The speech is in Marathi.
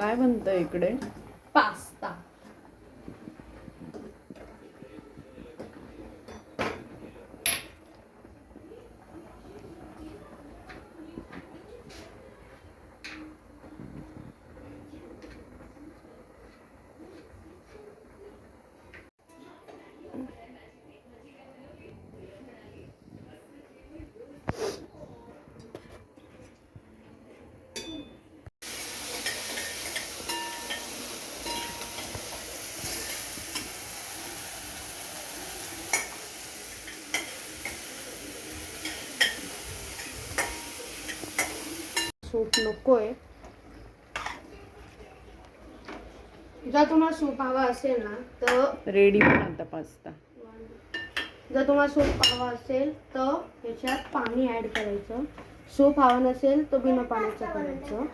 काय बनतंय इकडे? पास्ता. सूप नकोय. जर तुम्हाला सूप हवा असेल ना तर रेडी पण आता पास्ता. जर तुम्हाला सूप हवा असेल तर याच्यात पाणी ॲड करायचं. सूप हवा नसेल तर बिना पाण्याचं करायचं.